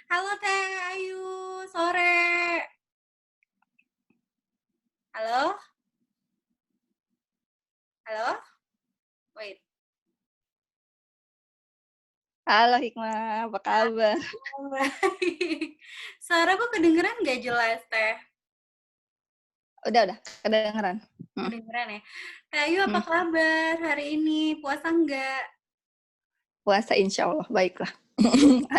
Halo Teh Ayu, sore. Halo? Halo? Wait. Halo Hikmah, apa kabar? Oh, baik. Suaraku kedengeran nggak jelas, Teh? Udah, kedengeran. Kedengeran ya? Teh Ayu apa Hmm. kabar hari ini? Puasa nggak? Puasa insya Allah, baiklah.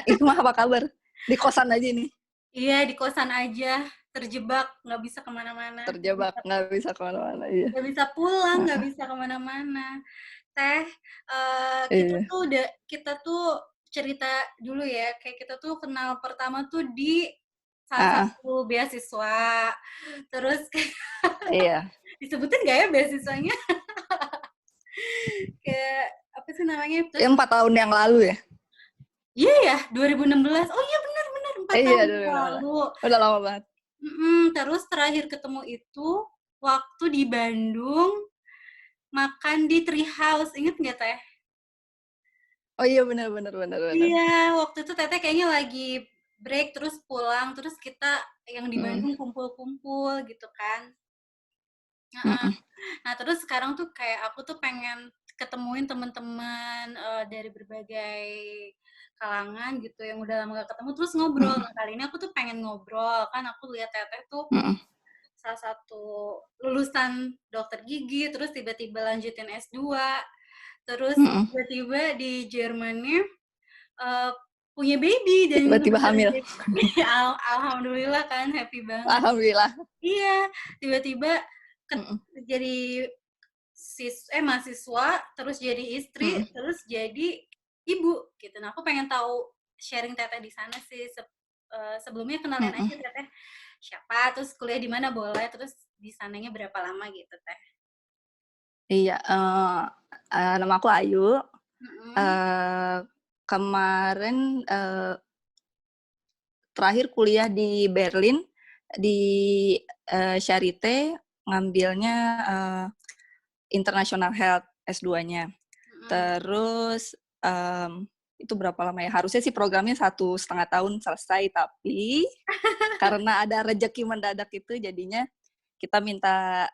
Hikmah apa kabar? Di kosan aja nih, Iya, di kosan aja. Terjebak, nggak bisa kemana-mana. terjebak, nggak bisa kemana-mana. Iya. Nggak bisa pulang, nggak bisa kemana-mana. Teh, Iya. kita tuh cerita dulu ya, kayak kita tuh kenal pertama tuh di salah Ah, satu beasiswa. Terus kayak iya. disebutin nggak ya beasiswanya? Kayak apa sih namanya? Terus Ya, 4 tahun yang lalu ya? iya ya, 2016. Oh iya benar-benar 4 Iya, tahun dulu yang yang lalu. lalu. Udah lama banget. Terus terakhir ketemu itu waktu di Bandung makan di Tree House. Ingat nggak Teh? Oh iya, benar. Iya, waktu itu Teteh kayaknya lagi break terus pulang, terus kita yang di Mm, Bandung kumpul-kumpul gitu kan. Heeh. mm, Nah, terus sekarang tuh kayak aku tuh pengen ketemuin teman-teman dari berbagai kalangan gitu yang udah lama gak ketemu terus ngobrol. mm, Nah, kali ini aku tuh pengen ngobrol kan aku lihat Teteh tuh mm, salah satu lulusan dokter gigi terus tiba-tiba lanjutin S2 terus mm. tiba-tiba di Jermannya eh, punya baby dan Tiba-tiba hamil. alhamdulillah kan happy banget. Alhamdulillah. Iya, tiba-tiba Mm, jadi mahasiswa, terus jadi istri, mm, terus jadi ibu gitu. Nah, aku pengen tahu sharing Teteh di sana sih. Sebelumnya kenalin aja mm. Teteh siapa, terus kuliah di mana boleh, terus di sananya berapa lama gitu Teh. Iya, nama aku Ayu. Mm-mm. Eh, Kemarin terakhir kuliah di Berlin di Charité, ngambilnya International Health S2-nya. Mm-mm. Terus itu berapa lama ya? Harusnya sih programnya 1,5 tahun selesai, tapi karena ada rejeki mendadak itu jadinya kita minta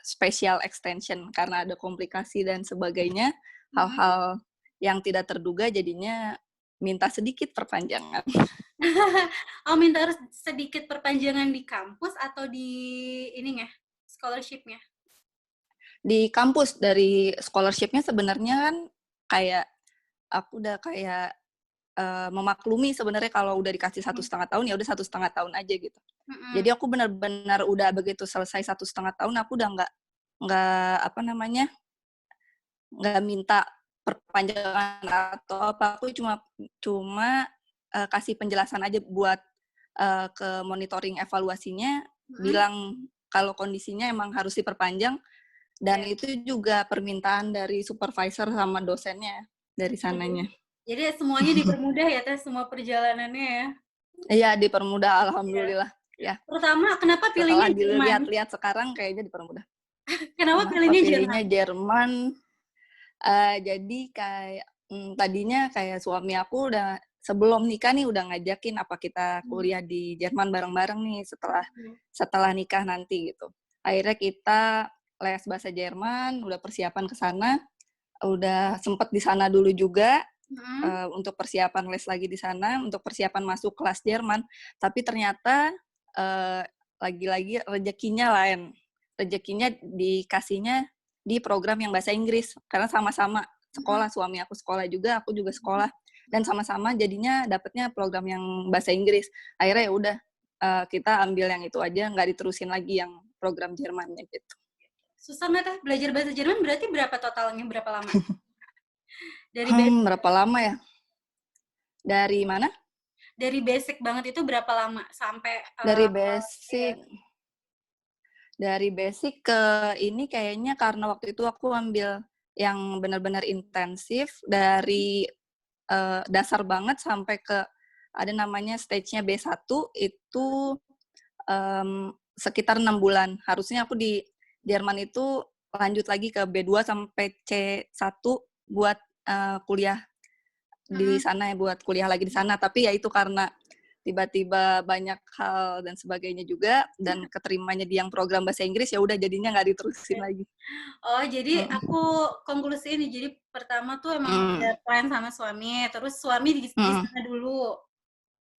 special extension karena ada komplikasi dan sebagainya, Mm-mm. hal-hal yang tidak terduga jadinya minta sedikit perpanjangan. Oh, minta harus sedikit perpanjangan di kampus atau di ininya, scholarship-nya? Di kampus dari scholarship-nya sebenarnya kan kayak aku udah kayak memaklumi sebenarnya kalau udah dikasih 1,5 tahun ya udah 1,5 tahun aja gitu. Jadi Mm-mm. aku benar-benar udah begitu selesai 1,5 tahun aku udah nggak apa namanya nggak minta perpanjangan atau apa, aku cuma cuma kasih penjelasan aja buat ke monitoring evaluasinya, Mm-mm. bilang kalau kondisinya emang harus diperpanjang, dan Ya. itu juga permintaan dari supervisor sama dosennya dari Jadi, sananya. jadi semuanya dipermudah ya Teh, semua perjalanannya ya. Iya, dipermudah Iya. alhamdulillah. Ya, Pertama, kenapa pilihnya setelah Jerman? dilihat-lihat sekarang kayaknya dipermudah. Kenapa Kenapa pilihnya Jerman? pilihnya Jerman? Jadi kayak tadinya kayak suami aku udah sebelum nikah nih udah ngajakin apa kita Hmm. kuliah di Jerman bareng-bareng nih setelah Hmm. setelah nikah nanti gitu. Akhirnya kita les bahasa Jerman, udah persiapan ke sana, udah sempet di sana dulu juga Hmm. untuk persiapan les lagi di sana, untuk persiapan masuk kelas Jerman. Tapi ternyata uh, lagi-lagi rezekinya lain. Rezekinya dikasihnya di program yang bahasa Inggris karena sama-sama Hmm. sekolah, suami aku sekolah juga, aku juga sekolah, dan sama-sama jadinya dapetnya program yang bahasa Inggris. Akhirnya ya udah kita ambil yang itu aja, nggak diterusin lagi yang program Jermannya gitu. Susah nggak Teh belajar bahasa Jerman? Berarti berapa totalnya? Berapa lama? Dari basic, Berapa lama ya? Dari mana? dari basic banget itu berapa lama sampai Dari ya. basic ke ini kayaknya karena waktu itu aku ambil yang benar-benar intensif dari dasar banget sampai ke ada namanya stage-nya B1 itu sekitar 6 bulan. Harusnya aku di Jerman itu lanjut lagi ke B2 sampai C1 buat kuliah di sana ya, buat kuliah lagi di sana. Tapi ya itu karena tiba-tiba banyak hal dan sebagainya juga, dan keterimanya di yang program bahasa Inggris, ya udah jadinya nggak diterusin lagi. Oh, jadi Mm. aku konklusi ini. Jadi pertama tuh emang ada Mm. plan sama suami, terus suami di Mm. sana dulu.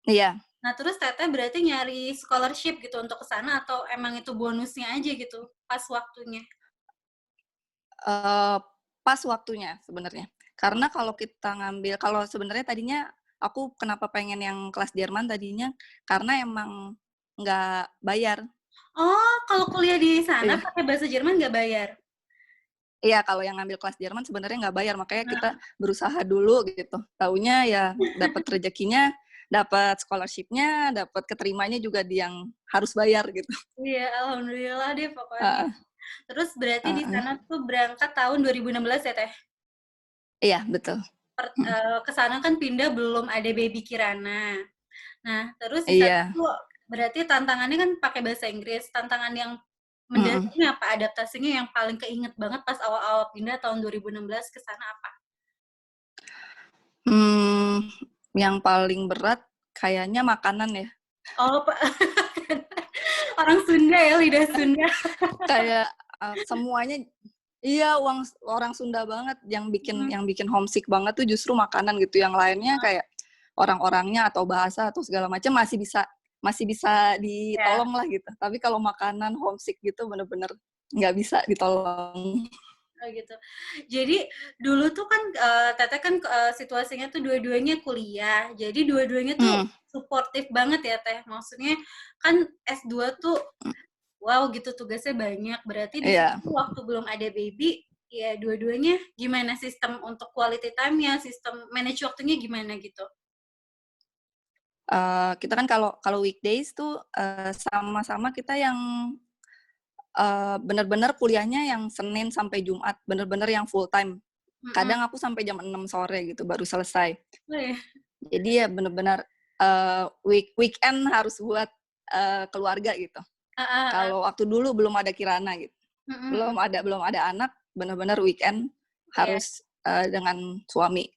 Iya. Nah, terus Teteh berarti nyari scholarship gitu untuk ke sana atau emang itu bonusnya aja gitu pas waktunya? Pas waktunya sebenarnya. Karena kalau kita ngambil, kalau sebenarnya tadinya aku kenapa pengen yang kelas Jerman tadinya, karena emang nggak bayar. Oh, kalau kuliah di sana Iya. pakai bahasa Jerman nggak bayar? Iya, kalau yang ngambil kelas Jerman sebenarnya nggak bayar, makanya kita Nah, berusaha dulu gitu. Taunya ya dapat rezekinya, dapat scholarship-nya, dapat keterimanya juga di yang harus bayar gitu. iya, alhamdulillah deh pokoknya. Uh, Terus berarti di uh. sana tuh berangkat tahun 2016 ya, Teh? Iya, betul. Ke sana kan pindah belum ada baby Kirana. Nah, terus di sana Iya. tuh berarti tantangannya kan pakai bahasa Inggris. Tantangan yang Mm-mm. mendasarnya apa? Adaptasinya yang paling keinget banget pas awal-awal pindah tahun 2016 ke sana apa? Hmm, yang paling berat kayaknya makanan ya. Oh, orang Sunda ya, lidah Sunda. Kayak semuanya, iya, orang Sunda banget, yang bikin homesick banget tuh justru makanan gitu. Yang lainnya kayak orang-orangnya atau bahasa atau segala macam masih bisa Ya. ditolong lah gitu. Tapi kalau makanan homesick gitu bener-bener nggak bisa ditolong. Oh gitu. Jadi dulu tuh kan Teteh kan situasinya tuh dua-duanya kuliah. Jadi dua-duanya tuh Hmm, suportif banget ya Teh. Maksudnya kan S2 tuh wow gitu tugasnya banyak. Berarti di iya. situ waktu belum ada baby ya dua-duanya gimana sistem untuk quality time-nya, sistem manage waktunya gimana gitu. Kita kan kalau kalau weekdays tuh sama-sama kita yang bener-bener kuliahnya yang Senin sampai Jumat, bener-bener yang full time. Mm-mm. Kadang aku sampai jam 6 sore gitu baru selesai. Oh, ya. Jadi ya bener-bener weekend harus buat keluarga gitu. Ah, ah, ah. Kalau waktu dulu belum ada Kirana gitu, Mm-mm. belum ada anak, bener-bener weekend Iya. harus dengan suami.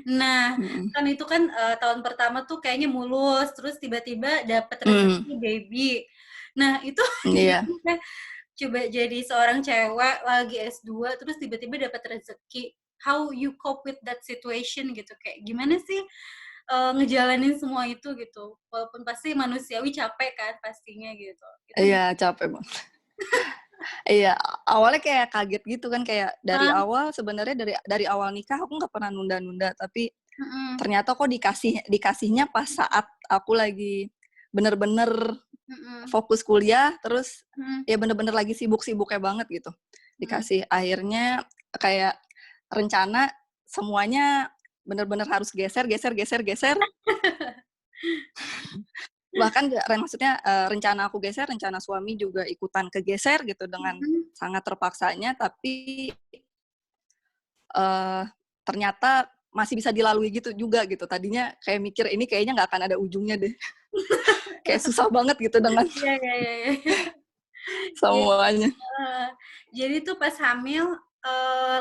Nah, Mm. kan itu kan tahun pertama tuh kayaknya mulus, terus tiba-tiba dapat Mm, rezeki baby. Nah, itu iya. gimana sih? Coba jadi seorang cewek lagi S2 terus tiba-tiba dapat rezeki. How you cope with that situation gitu. Kayak gimana sih ngejalanin semua itu gitu. Walaupun pasti manusiawi capek kan pastinya gitu. Itu Iya, capek banget. Iya, awalnya kayak kaget gitu kan, kayak dari gimana? awal sebenarnya dari awal nikah aku nggak pernah nunda-nunda, tapi Mm-mm, ternyata kok dikasihnya pas saat aku lagi bener-bener mm-mm, fokus kuliah, terus mm-mm, ya bener-bener lagi sibuk-sibuknya banget gitu. mm-mm. Dikasih akhirnya kayak rencana semuanya bener-bener harus geser, geser, geser, geser. Bahkan maksudnya rencana aku geser, rencana suami juga ikutan kegeser gitu dengan Mm-mm. sangat terpaksanya, tapi uh, ternyata masih bisa dilalui gitu juga gitu. Tadinya kayak mikir ini kayaknya nggak akan ada ujungnya deh. Kayak susah banget gitu dengan Iya, iya, iya, iya. Iya. semuanya. Heeh. Jadi tuh pas hamil,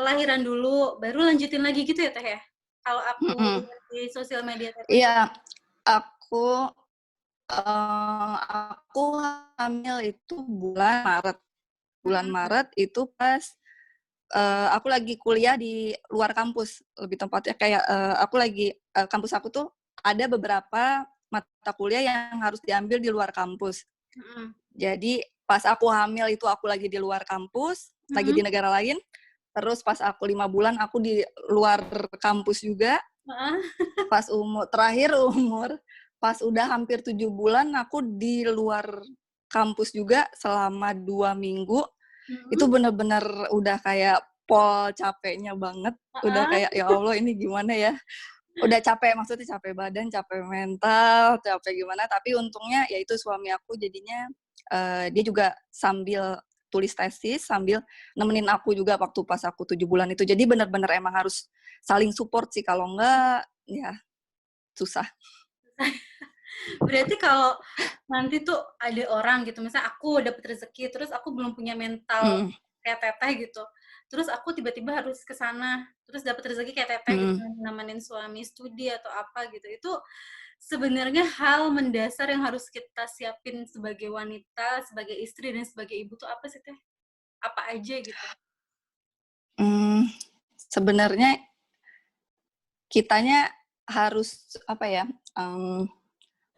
lahiran dulu, baru lanjutin lagi gitu ya, Teh, ya? Kalau aku Mm-mm. lihat di sosial media Teteh tuh. Iya, aku aku hamil itu bulan Maret. Bulan Mhm, Maret itu pas aku lagi kuliah di luar kampus, lebih tepatnya kayak aku lagi kampus aku tuh ada beberapa mata kuliah yang harus diambil di luar kampus. mhm, Jadi pas aku hamil itu aku lagi di luar kampus, lagi di mhm, negara lain. Terus pas aku 5 bulan aku di luar kampus juga. heeh, Pas terakhir umur pas udah hampir 7 bulan aku di luar kampus juga selama 2 minggu. Itu mhm, bener-bener udah kayak pol capeknya banget. Udah heeh. kayak ya Allah ini gimana ya. Udah capek, maksudnya capek badan, capek mental, capek gimana. Tapi untungnya ya itu suami aku jadinya dia juga sambil tulis tesis, sambil nemenin aku juga waktu pas aku 7 bulan itu. Jadi bener-bener emang harus saling support sih. Kalau enggak ya susah. Berarti kalau nanti tuh ada orang gitu, misalnya aku dapet rezeki, terus aku belum punya mental Mm. kayak Teteh gitu. terus aku tiba-tiba harus ke sana, terus dapat rezeki kayak Teteh gitu, Mhm. nemenin suami studi atau apa gitu. Itu sebenarnya hal mendasar yang harus kita siapin sebagai wanita, sebagai istri, dan sebagai ibu tuh apa sih, Teh? Apa aja gitu? Mmm, sebenarnya kitanya harus, apa ya,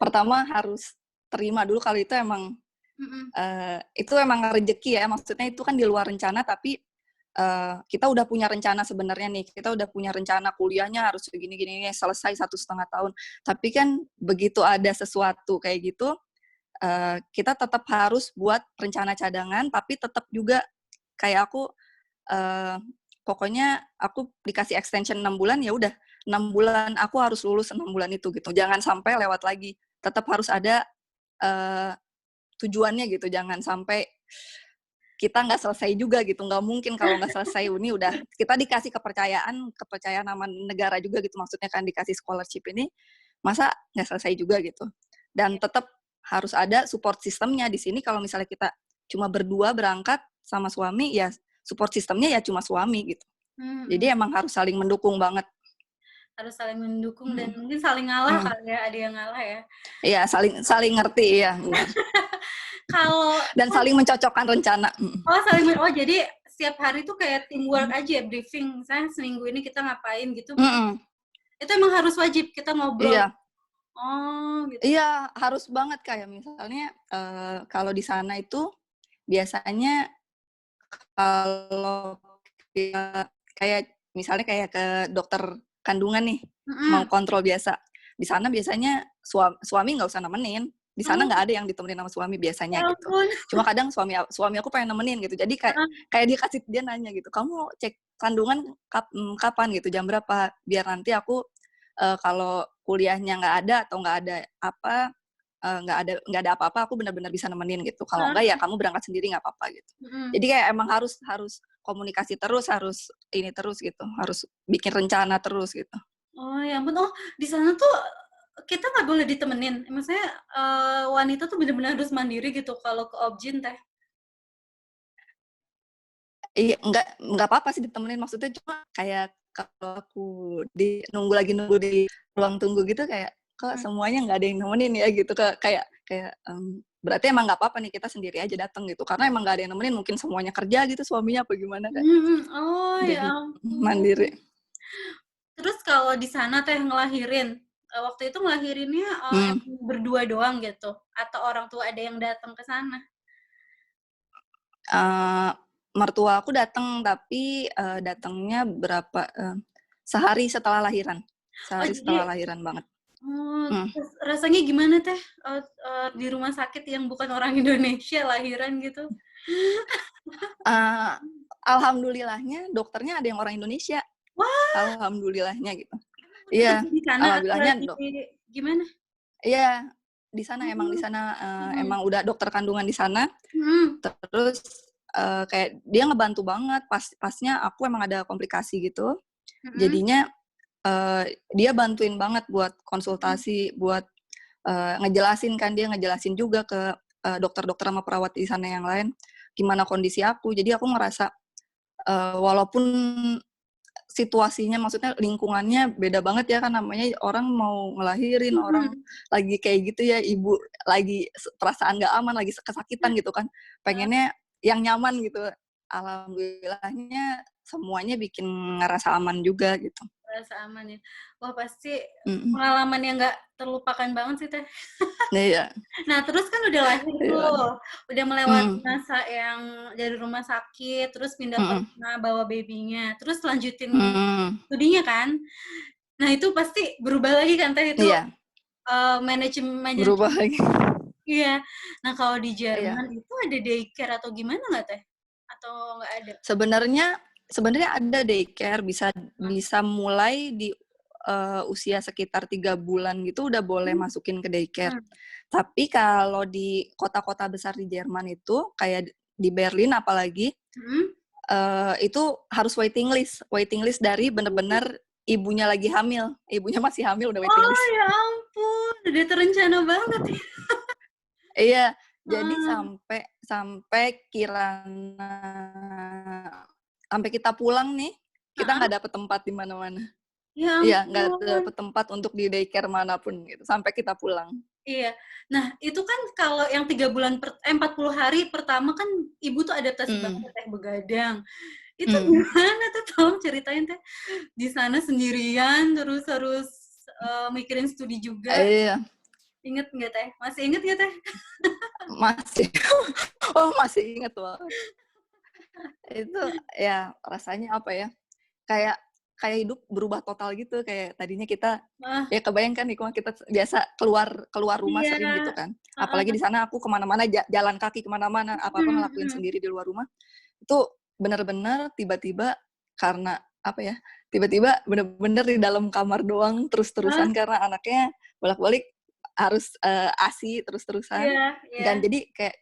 pertama harus terima dulu kalau Mhm. itu emang rezeki ya, maksudnya itu kan di luar rencana tapi, kita udah punya rencana sebenarnya nih, kita udah punya rencana kuliahnya harus begini gini, selesai 1,5 tahun. Tapi kan begitu ada sesuatu kayak gitu, kita tetap harus buat rencana cadangan, tapi tetap juga kayak aku, eee, pokoknya aku dikasih extension 6 bulan, ya udah 6 bulan aku harus lulus 6 bulan itu gitu, jangan sampai lewat lagi. Tetap harus ada, eee, tujuannya gitu, jangan sampai kita nggak selesai juga gitu, nggak mungkin kalau nggak selesai, ini udah kita dikasih kepercayaan kepercayaan sama negara juga gitu, maksudnya kan dikasih scholarship ini, masa nggak selesai juga gitu. Dan tetap harus ada support sistemnya di sini kalau misalnya kita cuma berdua berangkat sama suami, ya support sistemnya ya cuma suami gitu. Jadi Mhm. emang harus saling mendukung banget. Harus saling mendukung dan Mhm, mungkin saling ngalah mhm. kali ya, ada yang ngalah ya. Iya, saling saling ngerti, iya benar. Kalau Dan saling mencocokkan rencana, mhm. oh saling oh jadi setiap hari tuh kayak teamwork aja ya, briefing, misalnya seminggu ini kita ngapain gitu, mungkin Mhm, itu emang harus wajib kita ngobrol? iya. Oh gitu. Iya, harus banget kayak misalnya, kalau di sana itu biasanya kalau kita kayak misalnya kayak ke dokter kandungan nih, mau Mhm. kontrol biasa. Di sana biasanya suami nggak usah nemenin, di sana Oh, nggak ada yang ditemenin sama suami biasanya ya gitu. ampun. Cuma kadang suami suami aku pengen nemenin gitu, jadi kayak Heeh. kayak dia nanya gitu, "Kamu cek kandungan kapan?" gitu, "Jam berapa?" Biar nanti aku, kalau kuliahnya nggak ada atau nggak ada apa, nggak ada apa-apa, aku benar-benar bisa nemenin gitu. Kalau enggak ya Heeh. kamu berangkat sendiri nggak apa-apa gitu. Mhm. Jadi kayak emang harus harus komunikasi terus, harus ini terus gitu, harus bikin rencana terus gitu. Oh ya ampun, oh di sana tuh kita nggak boleh ditemenin? Maksudnya, wanita tuh bener-bener harus mandiri gitu kalau ke objin, Teh? Iya, nggak apa-apa sih ditemenin, maksudnya cuma kayak kalau aku nunggu di ruang tunggu gitu kayak, kok Mhm. semuanya nggak ada yang nemenin ya gitu, kayak kayak, berarti emang nggak apa-apa nih kita sendiri aja datang gitu, karena emang nggak ada yang nemenin, mungkin semuanya kerja gitu suaminya apa gimana kan, Mhm. Oh ya jadi mandiri. ampun. Terus kalau di sana Teh ngelahirin, waktu itu ngelahirinnya, Mmm. emang berdua doang gitu? Atau orang tua ada yang datang ke sana? Eee, mertua aku datang, tapi, datangnya sehari setelah lahiran. Oh Sehari setelah jadi lahiran banget. Mhm. terus rasanya gimana Teh, di rumah sakit yang bukan orang Indonesia lahiran gitu? Eee, alhamdulillahnya dokternya ada yang orang Indonesia, Wah, alhamdulillahnya gitu. emang udah Iya, kerja di sana atau alhamdulillahnya lagi gimana? iya, emang di Oh, sana, mhm. emang udah dokter kandungan di sana, Mhm. terus, kayak dia ngebantu banget pasnya aku emang ada komplikasi gitu, Mhm. jadinya, dia bantuin banget buat Mhm. konsultasi, buat, ngejelasin kan, dia ngejelasin juga ke, dokter-dokter sama perawat di sana yang lain, gimana kondisi aku. Jadi aku ngerasa, walaupun situasinya maksudnya lingkungannya beda banget ya kan namanya orang mau ngelahirin, orang Mhm. lagi kayak gitu ya, ibu lagi perasaan nggak aman, lagi kesakitan gitu kan, Heeh, pengennya yang nyaman gitu. Alhamdulillahnya semuanya bikin ngerasa aman juga gitu. merasa aman ya. Wah pasti Mhm. pengalaman yang nggak terlupakan banget sih Teh. Iya, Nah, terus kan udah lahir iya. tuh, udah melewati Mhm, masa yang dari rumah sakit, terus pindah ke mhm, rumah bawa babynya, terus lanjutin mhm. studinya kan. Nah, itu pasti berubah lagi kan Teh itu, Iya, manajemen berubah lagi. iya. Nah, kalau di Iya. Jerman itu ada daycare atau gimana nggak Teh? Atau nggak ada? Sebenarnya sebenarnya ada daycare, bisa Heeh. bisa mulai di, usia sekitar 3 bulan gitu udah boleh Mmm, masukin ke daycare. mhm, Tapi kalau di kota-kota besar di Jerman itu, kayak di Berlin apalagi, mhm. itu harus waiting list dari bener-bener ibunya lagi hamil, ibunya masih hamil udah waiting Oh, list. ya ampun, udah terencana banget ya. Iya, jadi Heeh. sampai sampai kirana sampai kita pulang nih, kita Heeh. nggak dapet tempat di mana-mana. Ya Iya, nggak ampun. dapet tempat untuk di daycare manapun gitu, sampai kita pulang. Iya. Nah, itu kan kalau yang 3 bulan 40 hari pertama kan ibu tuh adaptasi banget Mhm, ya, Teh, begadang. Itu mhm. gimana tuh, tolong ceritain, Teh. Di sana sendirian terus harus, mikirin studi juga. Iya, Inget nggak, Teh? Masih inget nggak, Teh? masih. Oh, masih inget banget. Itu ya rasanya apa ya, kayak kayak hidup berubah total gitu, kayak tadinya kita Heeh. ya kebayang kan Hikmah kita biasa keluar keluar rumah Iya. sering gitu kan. Apalagi Heeh. di sana aku kemana-mana jalan kaki kemana-mana, apa-apa Mhm, ngelakuin mhm. sendiri di luar rumah. Itu bener-bener tiba-tiba karena apa ya, tiba-tiba bener-bener di dalam kamar doang Heeh. terus-terusan karena anaknya bolak-balik harus, ASI terus-terusan. Iya, iya. Dan jadi kayak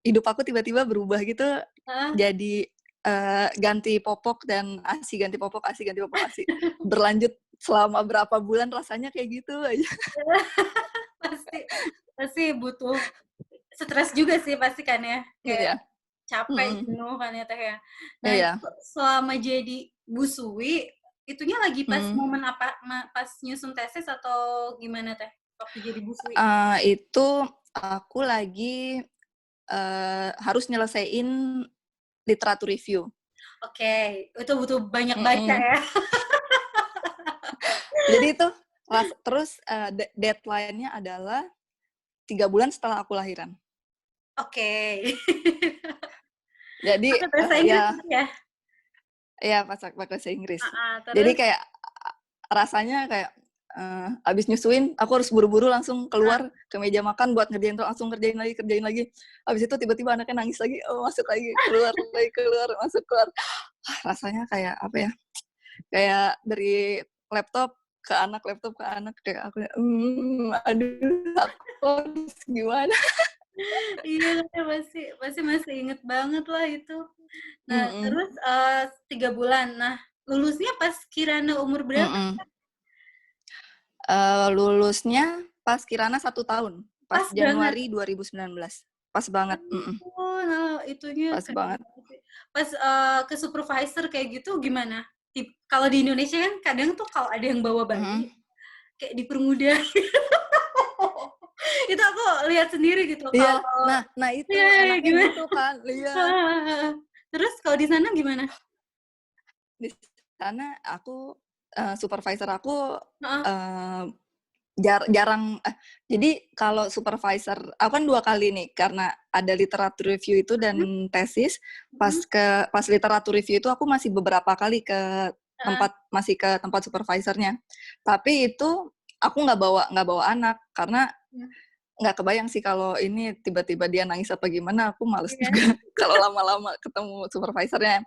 hidup aku tiba-tiba berubah gitu Heeh. jadi, ganti popok dan ASI, ganti popok, ASI, ganti popok, ASI. Berlanjut selama berapa bulan rasanya kayak gitu aja. Pasti pasti butuh stres juga sih pasti kan ya, kayak Iya, capek, mhm, jenuh kan ya, Teh, ya. Nah, iya, itu selama jadi Bu Suwi, itunya lagi pas mhm. momen apa, pas nyusun tesis atau gimana, Teh, waktu jadi Bu Suwi? Itu aku lagi, harus nyelesain literatur review. Oke, itu butuh banyak baca Mhm. ya? Jadi itu terus, deadline-nya adalah 3 bulan setelah aku lahiran. Oke. Jadi, Pakai bahasa Inggris ya gitu ya? iya, pakai bahasa Inggris. Heeh, Jadi terus? kayak rasanya kayak, habis nyusuin aku harus buru-buru langsung Heeh. keluar ke meja makan buat ngerjain langsung kerjain lagi kerjain lagi. Habis itu tiba-tiba anaknya nangis lagi, oh masuk lagi, keluar lagi, keluar, masuk, keluar. Rasanya kayak apa ya, kayak dari laptop ke anak kayak aku, aduh aku harus gimana? Iya, Teh, pasti pasti masih inget banget lah itu. Nah, Mhm, terus, 3 bulan. Nah, lulusnya pas Kirana umur berapa? mhm. Lulusnya pas Kirana 1 tahun, pas Pas banget. Januari 2019. Pas Ya banget, mhm, ampun, itunya pas keren banget. banget sih. Pas, ke supervisor kayak gitu gimana? Kalau di Indonesia kan kadang tuh kalau ada yang bawa Mhm. bayi, kayak dipermudah. Itu aku lihat sendiri gitu Iya, kalau nah itu iya, iya, enaknya gimana? gitu kan, iya. Heeh, heeh. Terus kalau di sana gimana? Di sana aku, supervisor aku, Heeh, eee, jarang jadi kalau supervisor aku kan 2 kali nih, karena ada literatur review itu mhm, dan tesis, mhm, pas literatur review itu aku masih beberapa kali heeh, masih ke tempat supervisornya. Tapi itu aku nggak bawa anak, karena iya, nggak kebayang sih kalau ini tiba-tiba dia nangis apa gimana, aku males iya, juga kalau lama-lama ketemu supervisornya.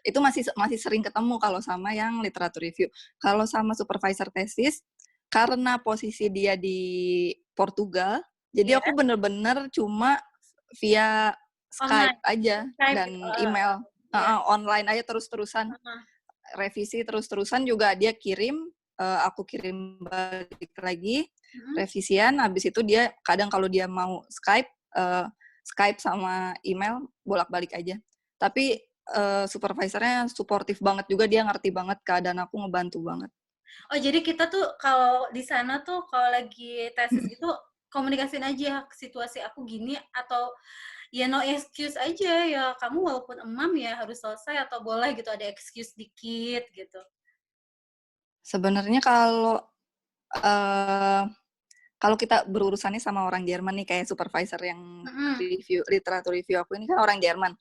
Itu masih masih sering ketemu kalau sama yang literatur review. Kalau sama supervisor tesis, karena posisi dia di Portugal, jadi iya, aku bener-bener cuma via Skype online, aja Skype gitu, dan heeh, email. iya, Heeh, online aja terus-terusan. heeh, Revisi terus-terusan juga dia kirim, aku kirim balik lagi, mhm, revisian, habis itu dia kadang kalau dia mau Skype, Skype sama email bolak-balik aja. Tapi, supervisornya suportif banget juga, dia ngerti banget keadaan aku, ngebantu banget. oh, jadi kita tuh kalau di sana tuh kalau lagi tesis gitu, komunikasiin aja, "Situasi aku gini," atau ya no excuse aja, ya kamu walaupun emam ya harus selesai atau boleh gitu ada excuse dikit gitu? Sebenarnya kalau, eee, kalau kita berurusannya sama orang Jerman nih, kayak supervisor yang Mhm, literatur review aku ini kan orang Jerman.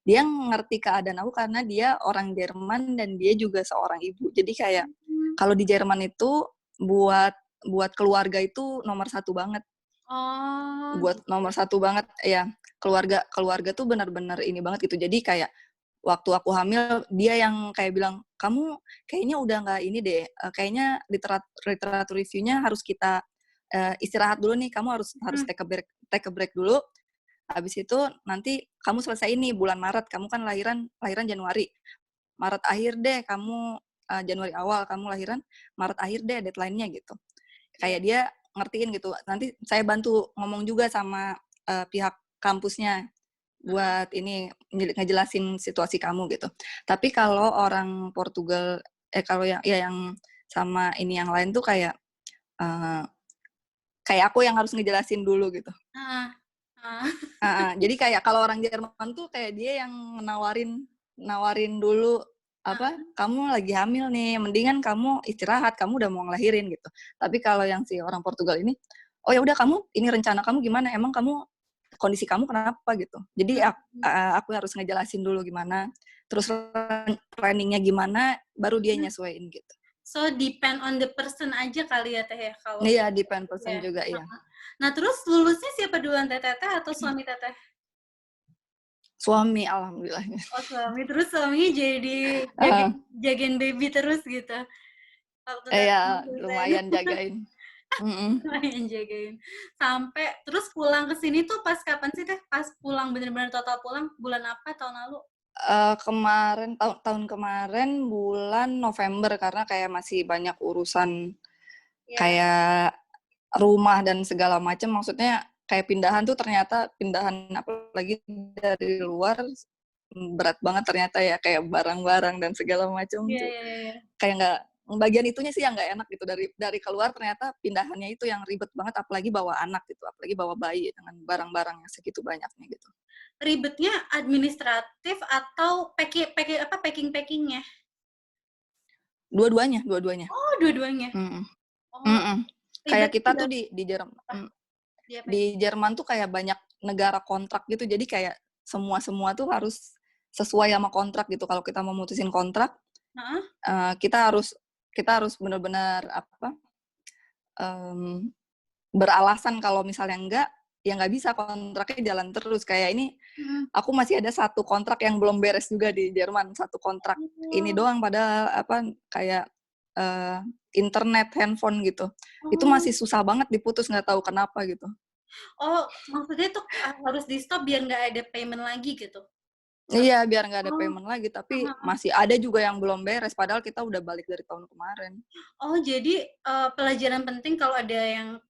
Dia ngerti keadaan aku karena dia orang Jerman dan dia juga seorang ibu. Jadi kayak mmm, kalau di Jerman itu buat buat keluarga itu nomor satu banget. oh Buat gitu. nomor satu banget ya, keluarga keluarga tuh benar-benar ini banget gitu. Jadi kayak waktu aku hamil dia yang kayak bilang, "Kamu kayaknya udah nggak ini deh, kayaknya literatur review-nya harus kita, istirahat dulu nih, kamu harus harus Mhm, take a break dulu. Habis itu nanti kamu selesai ini bulan Maret, kamu kan lahiran lahiran Januari. Maret akhir deh kamu, Januari awal kamu lahiran, Maret akhir deh deadline-nya," gitu. iya, Kayak dia ngertiin gitu, nanti saya bantu ngomong juga sama, pihak kampusnya. buat ini ngejelasin situasi kamu gitu. Tapi kalau orang Portugal, kalau yang sama ini yang lain tuh kayak kayak aku yang harus ngejelasin dulu gitu. Heeh. Jadi kayak kalau orang Jerman tuh kayak dia yang nawarin dulu apa, kamu lagi hamil nih, mendingan kamu istirahat, kamu udah mau ngelahirin gitu. Tapi kalau yang si orang Portugal ini, oh ya udah kamu ini rencana kamu gimana? Emang kamu kondisi kamu kenapa gitu. Jadi aku harus ngejelasin dulu gimana, terus planningnya gimana, baru dia nyesuaiin gitu. So depend on the person aja kali ya Teh ya kalau. Iya, depend person juga ya. Nah terus lulusnya siapa duluan Teteh atau suami Teteh? Suami, alhamdulillah. Oh suami, terus suaminya jadi jagain baby terus gitu. Waktu Iya, lumayan jagain. Lumayan jagain. Sampai terus pulang ke sini tuh pas kapan sih Teh? Pas pulang bener-bener total pulang bulan apa tahun lalu? Kemarin tahun kemarin bulan November karena kayak masih banyak urusan kayak rumah dan segala macam. Maksudnya kayak pindahan tuh ternyata pindahan apalagi dari luar berat banget ternyata ya, kayak barang-barang dan segala macam tuh kayak nggak, bagian itunya sih yang nggak enak gitu, dari keluar ternyata pindahannya itu yang ribet banget, apalagi bawa anak gitu, apalagi bawa bayi dengan barang-barang yang segitu banyaknya gitu. Ribetnya administratif atau packingnya? Dua-duanya. Oh, dua-duanya. Kayak kita tuh di Jerman tuh kayak banyak negara kontrak gitu, jadi kayak semua tuh harus sesuai sama kontrak gitu. Kalau kita mau mutusin kontrak, kita harus benar-benar beralasan. Kalau misalnya enggak, ya nggak bisa, kontraknya jalan terus. Kayak ini, aku masih ada satu kontrak yang belum beres juga di Jerman, satu kontrak ini doang, padahal kayak internet, handphone gitu. Itu masih susah banget diputus, nggak tahu kenapa gitu. Oh, maksudnya tuh harus di stop biar nggak ada payment lagi gitu? Iya, biar nggak ada payment lagi, tapi masih ada juga yang belum beres, padahal kita udah balik dari tahun kemarin. Oh, jadi pelajaran penting kalau ada yang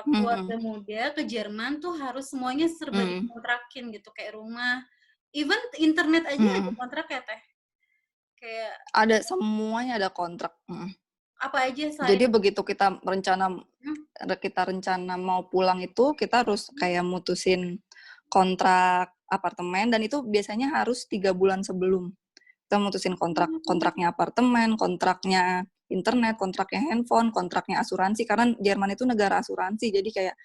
keluarga muda ke Jerman tuh harus semuanya serba dikontrakin gitu, kayak rumah, even internet aja ada kontrak ya Teh? Kayak ada, semuanya ada kontrak. apa aja selain Jadi begitu kita rencana mau pulang itu, kita harus kayak mutusin kontrak apartemen, dan itu biasanya harus 3 bulan sebelum. Kita mutusin kontraknya apartemen, kontraknya internet, kontraknya handphone, kontraknya asuransi, karena Jerman itu negara asuransi, jadi kayak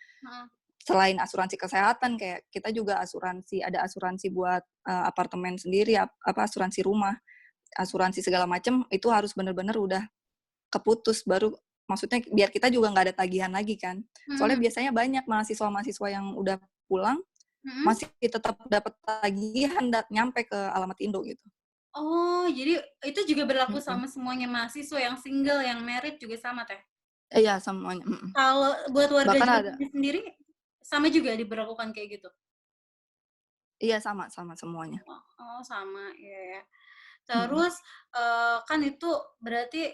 selain asuransi kesehatan, kayak kita juga ada asuransi buat apartemen sendiri, asuransi rumah, asuransi segala macam, itu harus benar-benar udah keputus, baru maksudnya biar kita juga nggak ada tagihan lagi kan. Soalnya biasanya banyak mahasiswa yang udah pulang masih tetap dapat tagihan nyampe ke alamat Indo gitu. Oh, jadi itu juga berlaku sama semuanya mahasiswa, yang single, yang married juga sama Teh? Iya, semuanya. Kalau buat warga Jerman sendiri sama juga diberlakukan kayak gitu? Iya, sama semuanya. Oh, sama ya. Terus kan itu berarti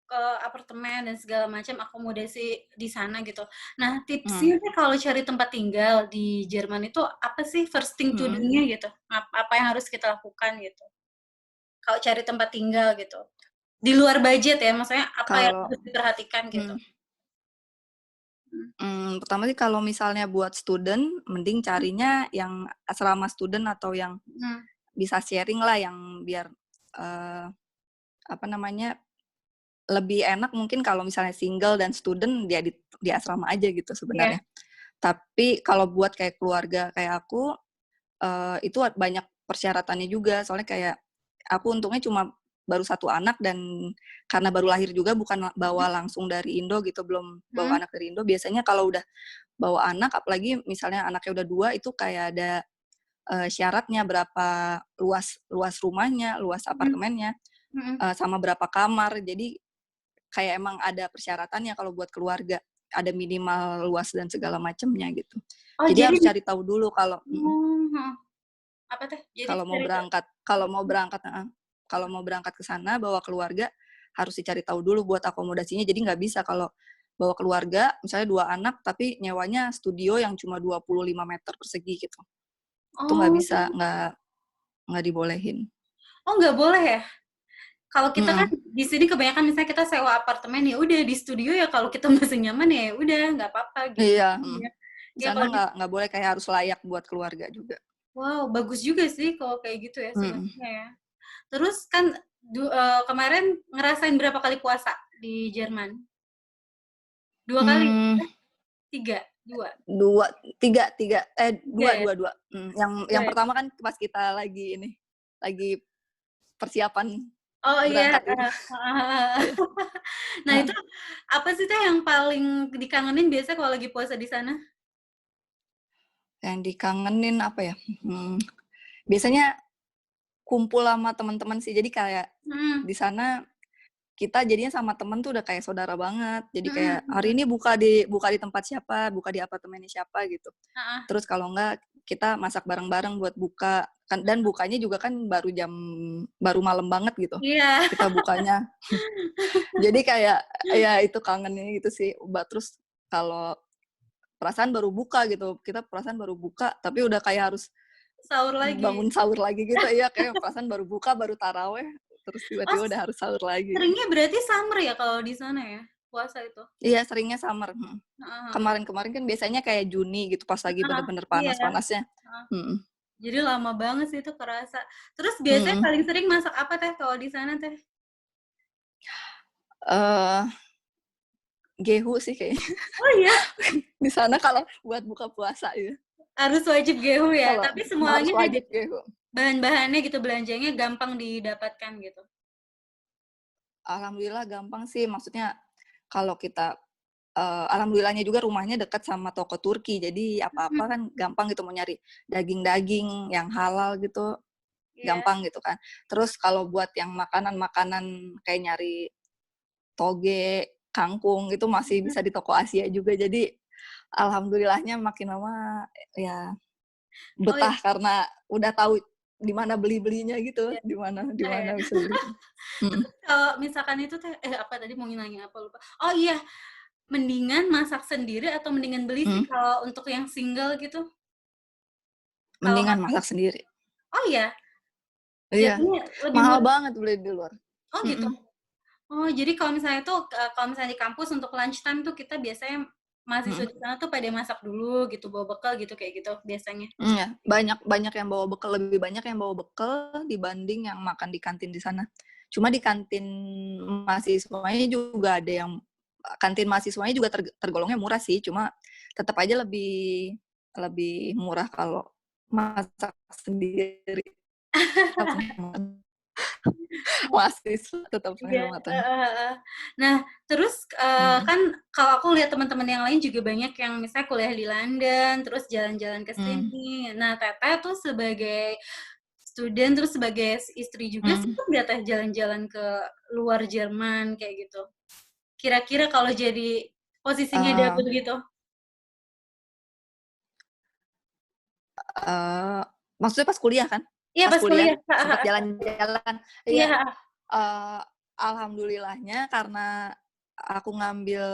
ke apartemen dan segala macam akomodasi di sana gitu. Nah, tipsnya kalau cari tempat tinggal di Jerman itu apa sih first thing to do-nya gitu? Apa yang harus kita lakukan gitu? Kalau cari tempat tinggal gitu. Di luar budget ya, maksudnya apa yang harus diperhatikan gitu? Pertama sih kalau misalnya buat student, mending carinya yang asrama student atau yang bisa sharing lah, yang biar lebih enak. Mungkin kalau misalnya single dan student, dia di asrama aja gitu sebenarnya. Tapi kalau buat kayak keluarga kayak aku, itu banyak persyaratannya juga. Soalnya kayak aku untungnya cuma baru 1 anak, dan karena baru lahir juga, bukan bawa langsung dari Indo gitu, belum bawa anak dari Indo. Biasanya kalau udah bawa anak, apalagi misalnya anaknya udah 2, itu kayak ada syaratnya, berapa luas rumahnya, luas apartemennya, sama berapa kamar. Jadi kayak emang ada persyaratannya kalau buat keluarga, ada minimal luas dan segala macamnya gitu. Oh, jadi harus cari tahu dulu kalau apa Teh? Jadi kalau mau berangkat ke sana bawa keluarga, harus dicari tahu dulu buat akomodasinya. Jadi nggak bisa kalau bawa keluarga, misalnya 2 anak, tapi nyewanya studio yang cuma 25 meter persegi gitu. Itu nggak Oh. bisa, nggak dibolehin. Oh, nggak boleh ya? Kalau kita kan Mm-mm. di sini kebanyakan misalnya kita sewa apartemen ya udah di studio ya kalau kita masih nyaman ya udah nggak apa-apa gitu. Iya, Iya. di Ya sana kalau di nggak boleh, kayak harus layak buat keluarga juga. wow, bagus juga sih kalau kayak gitu ya Mm-mm. sebenarnya ya. Terus kan kemarin ngerasain berapa kali puasa di Jerman? 2 kali? Hmm, 3? 2? dua, tiga, tiga, 3 ya? dua. Yang 2 ya? pertama kan pas kita lagi persiapan Oh iya, berangkat itu. Iya. Nah itu apa sih Teh yang paling dikangenin biasanya kalau lagi puasa di sana? Yang dikangenin apa ya? Biasanya kumpul sama teman-teman sih. Jadi kayak Mhm, di sana kita jadinya sama temen tuh udah kayak saudara banget. Jadi mhm kayak hari mhm, ini buka di tempat siapa, buka di apartemennya siapa gitu. heeh. Terus kalau enggak kita masak bareng-bareng buat buka kan, dan bukanya juga kan baru malam banget gitu. Iya. Kita bukanya. Jadi kayak ya itu kangennya gitu sih. Terus kalau perasaan baru buka gitu. Kita perasaan baru buka tapi udah kayak harus Sahur lagi. bangun sahur lagi gitu. Iya, kayak perasaan baru buka, baru taraweh, terus Oh, tiba-tiba udah harus sahur lagi. seringnya berarti summer ya kalau di sana ya, puasa itu? Iya, seringnya summer. Heeh heeh. Kemarin-kemarin kan biasanya kayak Juni gitu, pas lagi Heeh, bener-bener iya, panas-panasnya. heeh. Mhm. Jadi lama banget sih itu kerasa. Terus biasanya Mhm. paling sering masak apa Teh kalau di sana Teh? Eee, Gehu sih kayaknya. Oh iya? Di sana kalau buat buka puasa ya. Harus wajib gehu ya? Kalau Tapi harus semuanya ada wajib gehu. bahan-bahannya gitu, belanjanya gampang didapatkan gitu? Alhamdulillah gampang sih, maksudnya kalau kita alhamdulillahnya juga rumahnya dekat sama toko Turki, jadi apa-apa Mhm, kan gampang gitu, mau nyari daging-daging yang halal gitu, iya. gampang gitu kan. Terus kalau buat yang makanan-makanan kayak nyari toge, kangkung, itu masih Mhm. bisa di toko Asia juga. Jadi alhamdulillahnya makin lama ya Oh ya, betah karena udah tahu di mana beli-belinya gitu, iya, di betah ya. mana bisa beli. Mhm. Terus kalau misalkan itu Teh apa tadi mau nanya apa lupa. Oh iya, mendingan masak sendiri atau mendingan beli sih Mhm. kalau untuk yang single gitu? Kalau Mendingan masak masak sendiri. oh iya? Iya, Jadinya lebih mahal murah banget beli di luar. oh gitu? Mhm. Oh jadi kalau misalnya tuh, kalau misalnya di kampus untuk lunch time tuh kita biasanya mahasiswa Mhm. di sana tuh pada masak dulu gitu, bawa bekal gitu, kayak gitu biasanya? Iya, banyak banyak yang bawa bekal, lebih banyak yang bawa bekal dibanding yang makan di kantin di sana. Cuma di kantin mahasiswanya juga ada yang kantin mahasiswanya juga tergolongnya murah sih, cuma tetap aja lebih lebih murah kalau masak sendiri. Tetap menghemat. Mahasiswa tetap Iya, penghematan. heeh heeh. Nah, terus, Mhm. kan kalau aku lihat teman-teman yang lain juga banyak yang misalnya kuliah di London, terus jalan-jalan ke Mmm. sini. Nah, Teteh tuh sebagai student, terus sebagai istri juga Mmm. sempet nggak Teh jalan-jalan ke luar Jerman kayak gitu? Kira-kira kalau jadi posisinya Eee double gitu? eee, Maksudnya pas kuliah kan? Iya, Pas pas kuliah kuliah, heeh sempet heeh. jalan-jalan. Iya, Iya, heeh. alhamdulillahnya karena aku ngambil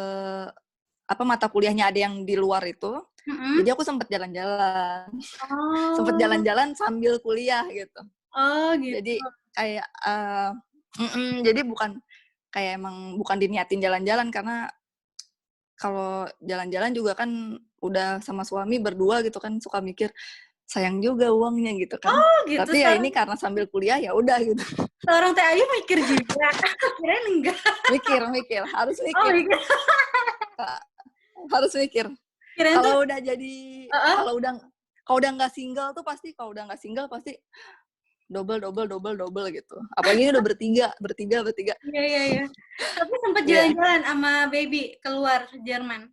mata kuliahnya ada yang di luar itu, Mhm. jadi aku sempet jalan-jalan. Sempet Oh. jalan-jalan sambil kuliah gitu. Oh, gitu. Jadi kayak, jadi bukan diniatin jalan-jalan, karena kalau jalan-jalan juga kan udah sama suami berdua gitu kan, suka mikir, sayang juga uangnya gitu kan. Oh, gitu. Tapi ya ini karena sambil kuliah ya udah gitu. Seorang Teh Ayu mikir juga. Kirain enggak. Mikir mikir, Oh, mikir. Kak, harus mikir. Kirain tuh Kalau udah jadi heeh. kalau udah kalau udah nggak single tuh pasti kalau udah nggak single pasti double double double double gitu. Apalagi ini udah bertiga bertiga bertiga. Iya iya iya. Tapi sempet Iya, jalan-jalan sama baby keluar Jerman?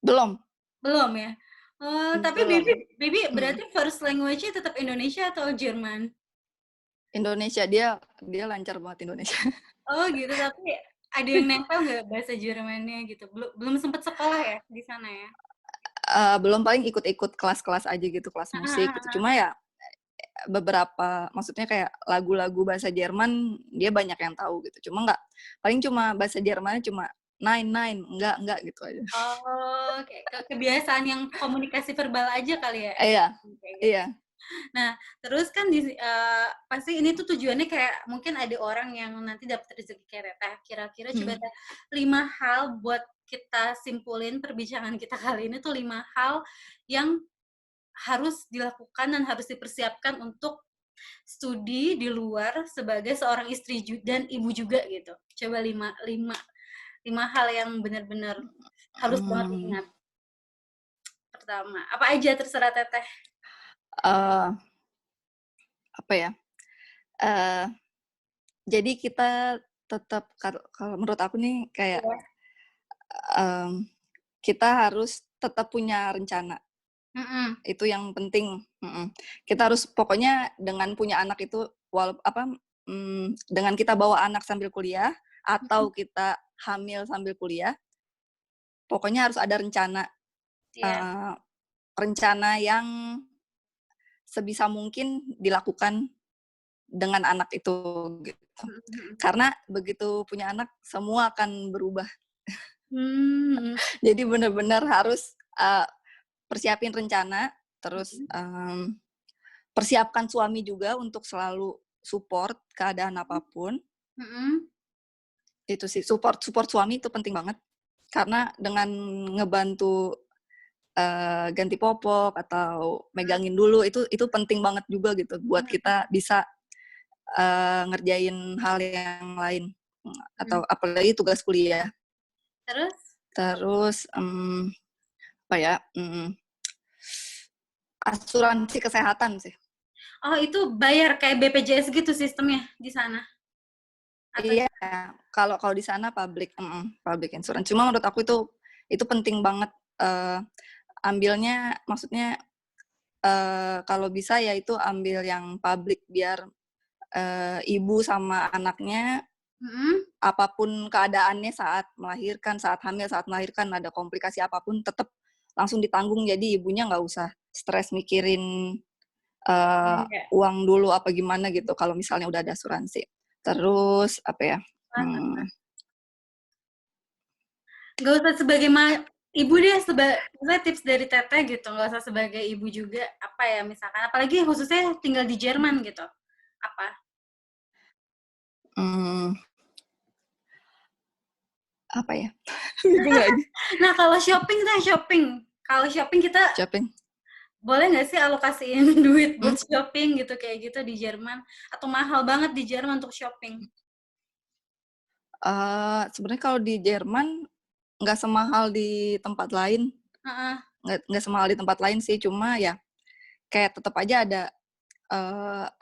belum Belum ya? Oh, tapi baby belum. baby Mhm. berarti first language-nya tetap Indonesia atau Jerman? Indonesia, dia lancar banget Indonesia. Oh, gitu. Tapi ada yang nempel nggak bahasa Jermannya gitu? Belum belum sempet sekolah ya di sana ya? Belum, paling ikut-ikut kelas-kelas aja gitu, kelas Heeh musik heeh gitu. heeh. Cuma ya beberapa, maksudnya kayak lagu-lagu bahasa Jerman dia banyak yang tahu gitu. Cuma bahasa Jermannya cuma nine, enggak gitu aja. Oh, kayak kebiasaan yang komunikasi verbal aja kali ya? Iya, Kayak gitu. iya. Nah, terus kan pasti ini tuh tujuannya kayak mungkin ada orang yang nanti dapat rezeki kayak Teteh. Kira-kira coba Teh, 5 hal buat kita simpulin perbincangan kita kali ini tuh 5 hal yang harus dilakukan dan harus dipersiapkan untuk studi di luar sebagai seorang istri dan ibu juga gitu. Coba 5 hal yang benar-benar harus banget Hmm, diingat. Pertama, apa aja terserah Teteh. eh, apa ya? Eh, jadi kita tetap kalau menurut aku nih kayak Iya. em, kita harus tetap punya rencana. Mm-mm. Itu yang penting. Kita harus pokoknya dengan punya anak itu dengan kita bawa anak sambil kuliah atau kita hamil sambil kuliah, pokoknya harus ada rencana. Iya. eh, Rencana yang sebisa mungkin dilakukan dengan anak itu gitu. Mm-mm. Karena begitu punya anak semua akan berubah. Hmm. Jadi benar-benar harus persiapin rencana, terus persiapkan suami juga untuk selalu support keadaan apapun. Mm-mm. Itu sih, support suami itu penting banget. Karena dengan ngebantu ganti popok atau megangin dulu itu penting banget juga gitu buat kita bisa ngerjain hal yang lain atau apalagi tugas kuliah. Terus? Terus apa ya? Asuransi kesehatan sih. Oh, itu bayar kayak BPJS gitu sistemnya di sana? Atau Iya, kalau di sana public insurance. Cuma menurut aku itu penting banget ambilnya, maksudnya kalau bisa ya itu ambil yang public biar ibu sama anaknya apapun keadaannya saat melahirkan, saat hamil, saat melahirkan ada komplikasi apapun tetap langsung ditanggung. Jadi ibunya nggak usah stres mikirin enggak? uang dulu apa gimana gitu kalau misalnya udah ada asuransi. Terus apa ya? Hmm, Nggak usah sebagai ibu deh, sebagai tips dari Teteh gitu. Nggak usah sebagai ibu juga. Apa ya misalkan, apalagi khususnya tinggal di Jerman gitu. Apa? hmm, apa ya? Bingung lagi. Nah, kalau shopping. Kalau shopping kita Shopping. boleh nggak sih alokasiin duit Hmm? buat shopping gitu kayak gitu di Jerman? Atau mahal banget di Jerman untuk shopping? Sebenarnya kalau di Jerman nggak semahal di tempat lain, Heeh. nggak semahal di tempat lain sih, cuma ya kayak tetap aja ada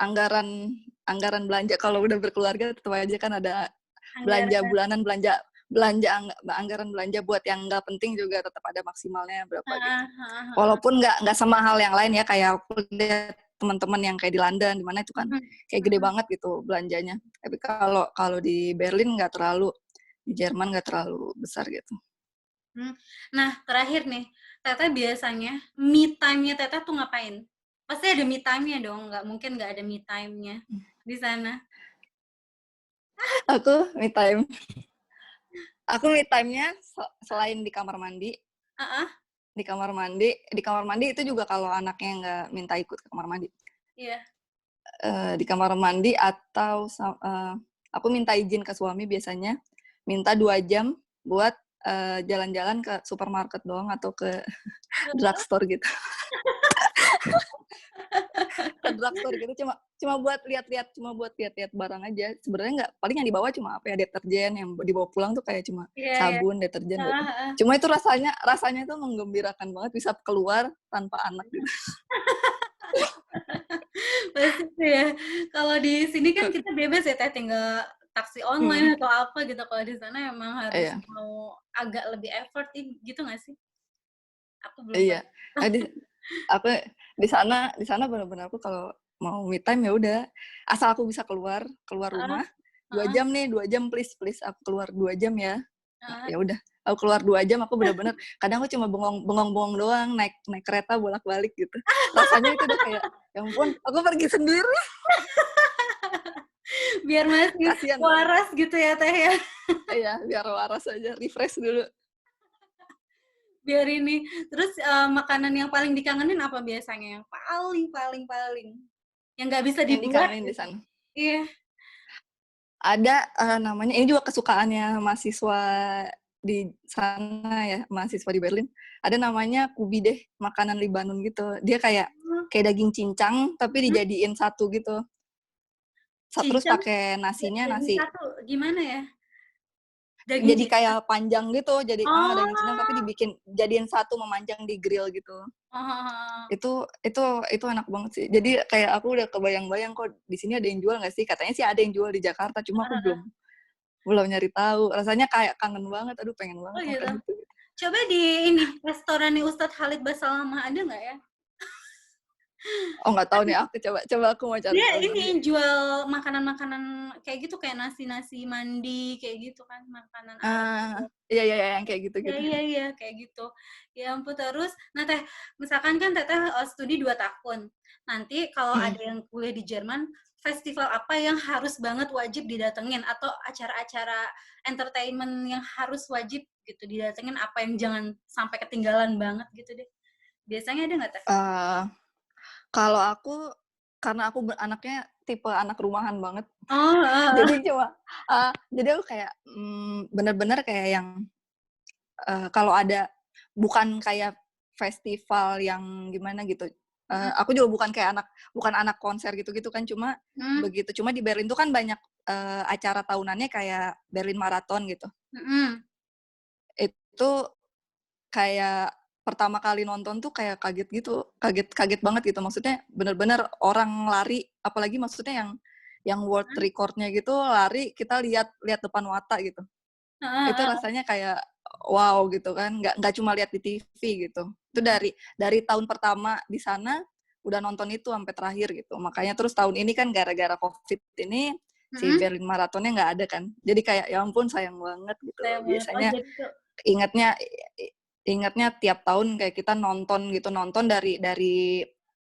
anggaran anggaran belanja kalau udah berkeluarga tetap aja kan ada belanja Anggaran. bulanan, anggaran belanja buat yang nggak penting juga tetap ada maksimalnya berapa gitu. Heeh, heeh, heeh. Walaupun nggak semahal yang lain ya, kayak aku lihat teman-teman yang kayak di London di mana itu kan Mhm, kayak gede mhm. banget gitu belanjanya. Tapi kalau kalau di Berlin nggak terlalu, di Jerman nggak terlalu besar gitu. Nah, terakhir nih, Teteh biasanya me time-nya Teteh tuh ngapain? Pasti ada me time-nya dong, nggak mungkin nggak ada me time-nya di sana. Aku me time. Aku me time-nya selain di kamar mandi, Heeh, di kamar mandi itu juga kalau anaknya nggak minta ikut ke kamar mandi. iya. Di kamar mandi atau aku minta izin ke suami biasanya, minta 2 jam buat jalan-jalan ke supermarket doang atau ke drugstore gitu. Ke drugstore gitu cuma buat lihat-lihat, barang aja. Sebenarnya nggak, paling yang dibawa cuma apa ya, deterjen, yang dibawa pulang tuh kayak cuma Iya, iya. sabun, deterjen Heeh, gitu. heeh. Cuma itu rasanya tuh menggembirakan banget bisa keluar tanpa anak gitu. Pasti sih ya. Kalau di sini kan kita bebas ya Teh, tinggal taksi Hmm, online atau apa gitu. Kalau di sana emang harus iya, mau agak lebih effort gitu nggak sih? Aku belum iya. pernah. Nah, aku di sana benar-benar aku kalau mau me time ya udah, asal aku bisa keluar keluar Heeh, rumah dua heeh, jam nih 2 jam, please please aku keluar 2 jam ya. Nah, heeh. ya udah aku keluar 2 jam, aku benar-benar kadang aku cuma bengong doang, naik naik kereta bolak-balik gitu, rasanya itu udah kayak ya ampun aku pergi sendiri. Biar masih Kasihan banget. waras gitu ya Teh ya. Iya, biar waras aja, refresh dulu. Biar ini. Terus makanan yang paling dikangenin apa biasanya? Yang paling yang nggak bisa Yang dibuat dikangenin di gitu. sana. Iya. Ada namanya, ini juga kesukaannya mahasiswa di sana ya, mahasiswa di Berlin. Ada namanya kubi deh, makanan Libanon gitu. Dia kayak Oh, kayak daging cincang tapi hmm? dijadiin satu gitu. Terus Cincang pakai nasinya daging nasi. satu. Gimana ya? Daging Jadi cincang. kayak panjang gitu, jadi daging cincang tapi Oh. dibikin jadiin satu memanjang di grill gitu. Oh. Itu enak banget sih. Jadi kayak aku udah kebayang-bayang kok di sini ada yang jual nggak sih? Katanya sih ada yang jual di Jakarta, cuma aku belum belum nyari tahu. Rasanya kayak kangen banget. Aduh, pengen Oh banget gitu. makan itu. Coba di ini restoran Ustadz Khalid Basalamah ada nggak ya? Oh, nggak tahu nih, aku coba aku mau cari Dia tahu nanti. ini jual makanan-makanan kayak gitu kayak nasi-nasi mandi kayak gitu kan makanan Arab Ah, gitu. iya iya iya, yang kayak Iya gitu-gitu. iya iya kayak gitu. Ya ampun terus, nah Teh, misalkan kan Teteh studi 2 tahun. Nanti kalau ada Mm. yang kuliah di Jerman, festival apa yang harus banget wajib didatengin atau acara-acara entertainment yang harus wajib gitu didatengin apa yang jangan sampai ketinggalan banget gitu deh. Biasanya ada nggak Teh? Eh, Kalau aku, karena aku anaknya tipe anak rumahan banget. Oh, Jadi jadi aku kayak bener-bener kayak yang kalau ada, bukan kayak festival yang gimana gitu. mhm, Aku juga bukan anak konser gitu-gitu kan, cuma mhm, begitu. Cuma di Berlin tuh kan banyak acara tahunannya kayak Berlin Marathon gitu. mhm, Itu kayak pertama kali nonton tuh kayak kaget gitu, kaget banget gitu. Maksudnya bener-bener orang lari, apalagi maksudnya yang world mhm, record-nya gitu lari, kita lihat lihat depan mata gitu. heeh Itu heeh, rasanya kayak wow gitu kan, nggak cuma lihat di TV gitu. Itu mhm, dari tahun pertama di sana udah nonton itu sampai terakhir gitu. Makanya terus tahun ini kan gara-gara COVID ini si mhm, Berlin Marathonnya nggak ada kan. Jadi kayak ya ampun sayang banget gitu. sayang banget. Oh Biasanya jadi tuh ingatnya ingatnya tiap tahun kayak kita nonton gitu, nonton dari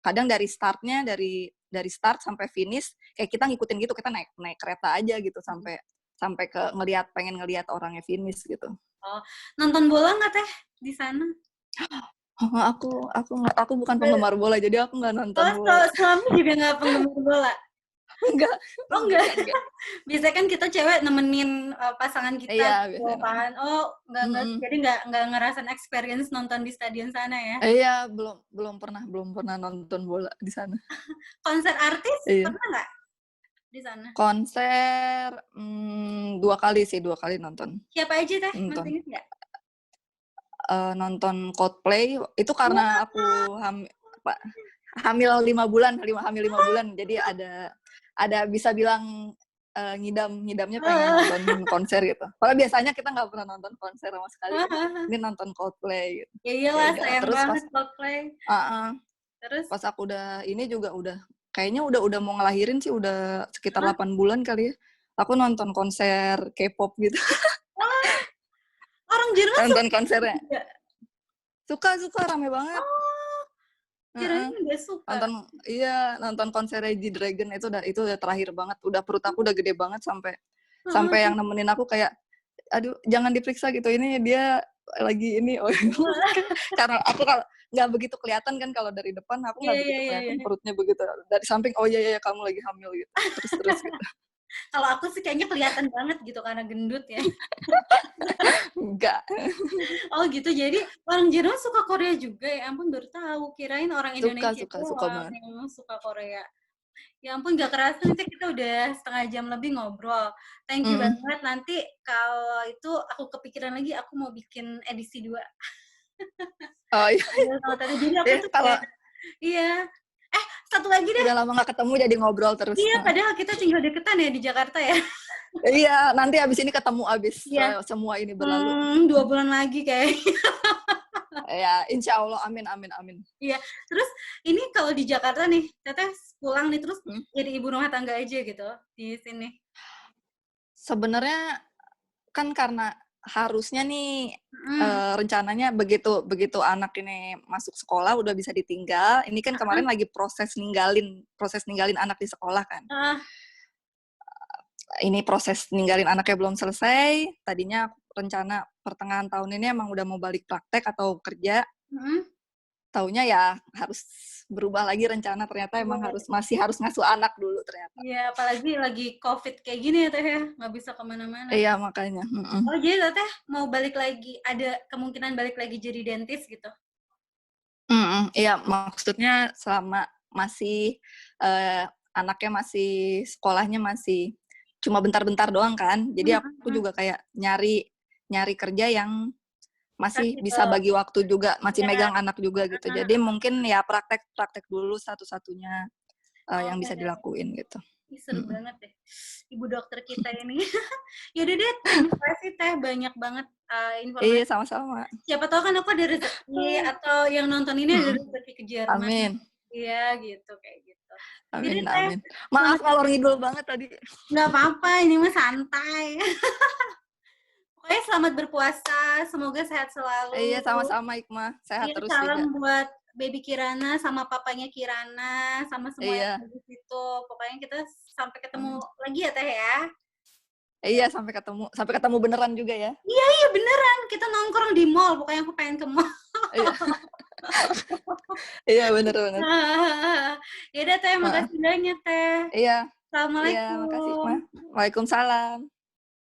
kadang dari startnya dari start sampai finish kayak kita ngikutin gitu, kita naik naik kereta aja gitu mhm. sampai sampai ke pengen ngelihat orangnya finish gitu. Oh, nonton bola nggak Teh di sana? Oh, aku bukan penggemar bola jadi aku nggak nonton Oh, bola. suami juga nggak penggemar bola? Enggak, Oh enggak? enggak. Biasanya kan kita cewek nemenin pasangan kita Iya gitu biasanya nonton. kan. Oh nggak Mm-mm. jadi nggak ngerasain experience nonton di stadion sana ya? Iya belum belum pernah nonton bola di sana. Konser artis Iya. pernah nggak di sana? Konser 2 kali nonton. Siapa aja Teh? Masih Nonton inget nggak? nonton Coldplay itu karena Wah, aku hamil 5 bulan, hamil 5 bulan, jadi ada bisa bilang ngidamnya pengen nonton konser gitu. Kalau biasanya kita nggak pernah nonton konser sama sekali kan. Ini nonton Coldplay gitu. ya Ya iyalah udah, sayang terus banget Coldplay. uh, uh, Terus, pas aku udah ini juga kayaknya udah mau ngelahirin sih udah sekitar hah? 8 bulan kali ya. Aku nonton konser K-pop gitu. Wah, orang Jerman suka Nonton konsernya. juga. Suka rame banget. Oh, Heeh. kirain nggak suka. Nonton konsernya G-Dragon itu udah terakhir banget. Udah perut aku udah gede banget sampai sampai Heeh. yang nemenin aku kayak aduh jangan diperiksa gitu. Ini dia lagi ini oh karena aku kalau nggak begitu kelihatan kan kalau dari depan aku Iya, nggak iya, begitu iya, kelihatan iya. perutnya begitu dari samping oh iya iya kamu lagi hamil gitu terus gitu. Kalau aku sih kayaknya kelihatan banget gitu karena gendut ya. Enggak. Oh gitu, jadi orang Jerman suka Korea juga ya ampun baru tahu. Kirain orang suka Indonesia suka suka doang banget. yang memang suka Korea. Ya ampun gak kerasa nih kita udah setengah jam lebih ngobrol. Thank you Mm. banget. Nanti kalau itu aku kepikiran lagi aku mau bikin edisi 2. Oh iya. Sama Tata. Jadi aku Ya tuh kalau kayak iya. Satu lagi deh. udah lama nggak ketemu jadi ngobrol terus. Iya, padahal kita tinggal deketan ya di Jakarta ya. Iya nanti abis ini ketemu abis Iya. semua ini berlalu. 2 bulan lagi kayaknya. Ya insya Allah amin amin amin. Iya. Terus ini kalau di Jakarta nih, Teteh pulang nih terus Hmm. jadi ibu rumah tangga aja gitu di sini. Sebenarnya kan karena harusnya nih Mhm. rencananya begitu begitu anak ini masuk sekolah udah bisa ditinggal. Ini kan Heeh, kemarin lagi proses ninggalin anak di sekolah kan. heeh. ini proses ninggalin anaknya belum selesai. Tadinya rencana pertengahan tahun ini emang udah mau balik praktek atau kerja. Taunya ya harus berubah lagi rencana, ternyata emang masih harus ngasuh anak dulu ternyata. Iya, apalagi lagi COVID kayak gini ya Teh ya, nggak bisa kemana-mana. Iya, makanya. Oh, jadi Teh mau balik lagi, ada kemungkinan balik lagi jadi dentis gitu? Iya, maksudnya selama masih anaknya masih sekolahnya masih cuma bentar-bentar doang kan. Jadi aku juga kayak nyari kerja yang masih bisa bagi waktu juga, masih megang anak juga gitu. Jadi mungkin ya praktek dulu satu-satunya yang bisa dilakuin gitu. Seru banget deh, ibu dokter kita ini. Yaudah deh, terima kasih Teh, banyak banget informasi. Iya, sama-sama. Siapa tahu kan aku ada rezeki, atau yang nonton ini ada rezeki ke Jerman. Amin. Iya, gitu, kayak gitu. Amin, amin. Maaf kalau ngidul banget tadi. Nggak apa-apa, ini mah santai. Pokoknya selamat berpuasa, semoga sehat selalu. Iya, sama-sama Ikma, sehat terus juga. Salam buat baby Kirana sama papanya Kirana, sama semua yang di situ. Pokoknya kita sampai ketemu lagi ya Teh ya. Iya, sampai ketemu beneran juga ya. Iya beneran, kita nongkrong di mall. Pokoknya aku pengen ke mall. Iya, bener. Ya udah Teh, makasih banyak Teh. Iya. Assalamualaikum. Iya, makasih Ikma. Waalaikumsalam.